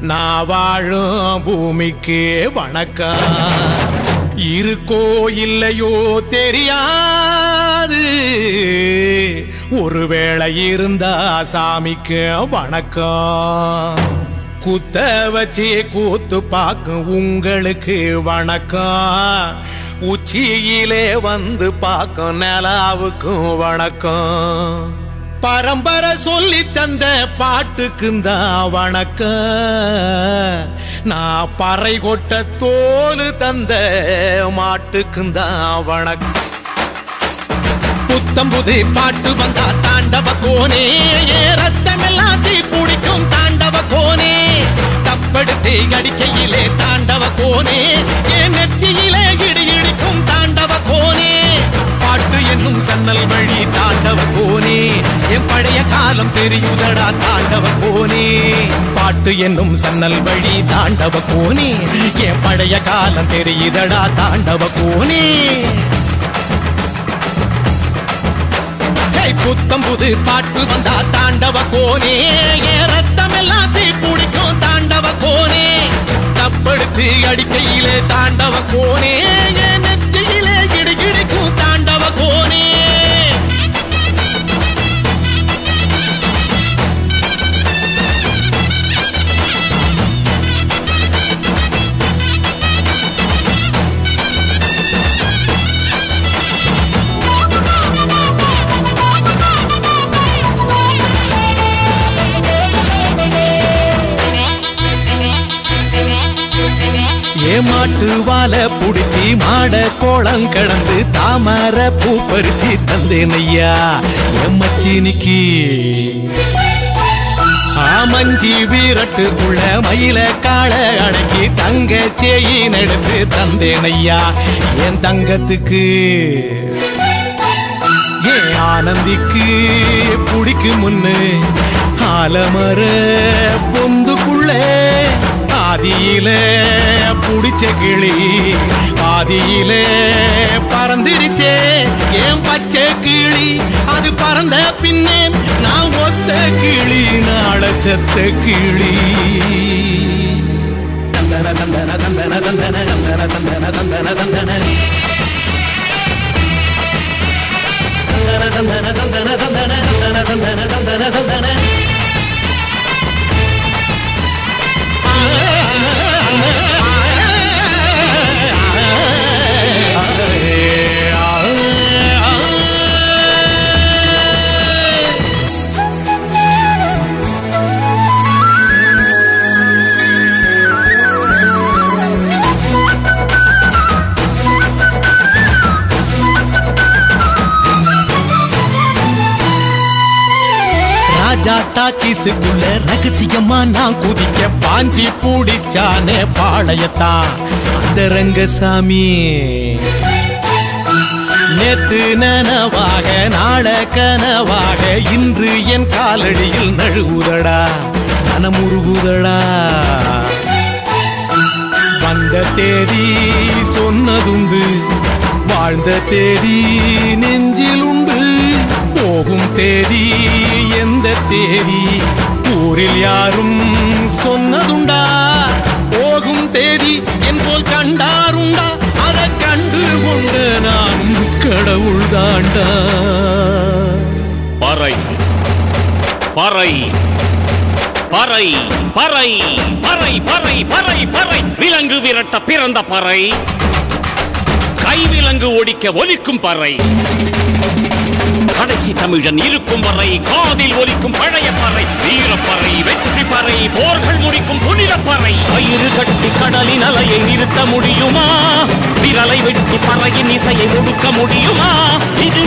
நான் வாழும் பூமிக்கு வணக்கம். இருக்கோ இல்லையோ தெரியாது, ஒருவேளை இருந்தா சாமிக்கு வணக்கம். குத்த வச்சு கூத்து பார்க்கும் உங்களுக்கு வணக்கம். உச்சியிலே வந்து பார்க்கும் நிலாவுக்கும் வணக்கம். பரம்பரை சொல்லி தந்த பாட்டுக்குந்தா வணக்கம். நான் பறை கொட்ட தோல் தந்த மாட்டுக்குந்தா வணக்கம். புத்தம் புது பாட்டு வந்தா தாண்டவ கோனே, ரத்தம் எல்லாம் தீ பிடிக்கும் தாண்டவ கோனே. தப்படுத்தி அடிக்கையிலே தாண்டவ கோனே, என் நெத்தியிலே இடி இடிக்கும் தாண்டவ கோனே. பாட்டு என்னும் சன்னல் வழி தாண்டவ கோனே, என் பழைய காலம் தெரியுதடா தாண்டவ கோனே. பாட்டு என்னும் சன்னல் வழி தாண்டவ கோனே, என் பழைய காலம் தெரியுதடா தாண்டவ கோனே. புத்தம் புது பாட்டு வந்தா தாண்டவ கோனே, ரத்தம் எல்லாம் தீ பிடிக்கும் தாண்டவ கோனே. தப்படுத்து அடிக்கையிலே தாண்டவ கோனே, நெத்தியிலே கிடி கிடிக்கும் தாண்டவ கோனே. மாட்டு வாழ புடிச்சி மாட கோளம் கடந்து தாமர பூ பறிச்சு தந்தேன் ஐயா என் மச்சினிக்கு. மஞ்சி வீரட்டுக்குள்ள மயில கால அடக்கி தங்க செயின் எடுத்து தந்தேன் ஐயா என் தங்கத்துக்கு. ஏன் ஆனந்திக்கு புடிக்கு முன்னு ஆலமர பொந்துக்குள்ள ஆதியில புடிச்ச கிளி ஆதியில பறந்துருச்சே ஏன் பச்சை கிளி. அது பறந்த பின்னே நான் ஒத்த கிளி நாள செத்த கிளி. தந்தன தந்தன தந்தன தந்தன தந்தன தந்தன தந்தன தந்தன தந்தன தந்தன தந்தன தந்தன தந்தன தந்தன தந்தன. ராஜாட்டா கிசுக்குள்ள ரகசியமா நான் குதிக்க பாஞ்சி பூடிச்சானே பாளையத்தான் அந்த ரங்கசாமி. நேத்து நனவாக நாள கனவாக இன்று என் காலடியில் நழுவுதடா மனமுருகுதடா. வந்த தேதி சொன்னதுண்டு, வாழ்ந்த தேதி நெஞ்சில் உண்டு. போகும் தேதி எந்த தேதி ஊரில் யாரும் சொன்னதுண்டா. போகும் தேதி என் போல் கண்டாருண்டா, அதை கண்டு கொண்ட நானும் கடவுள் தாண்டா. பறை பறை பறை பறை பறை பறை பறை பறை விலங்கு விரட்ட பிறந்த பறை, கைவிலங்கு ஒடிக்க ஒலிக்கும் பறை. கடைசி தமிழன் இருக்கும் வரை காதில் ஒலிக்கும் பழைய பறை. வீரப்பறை வெற்றி பறை போர்கள் முடிக்கும் புனித பறை. கயிறு கட்டி கடலின் அலையை நிறுத்த முடியுமா? விரலை வெட்டி பறையின் இசையை ஒடுக்க முடியுமா? இது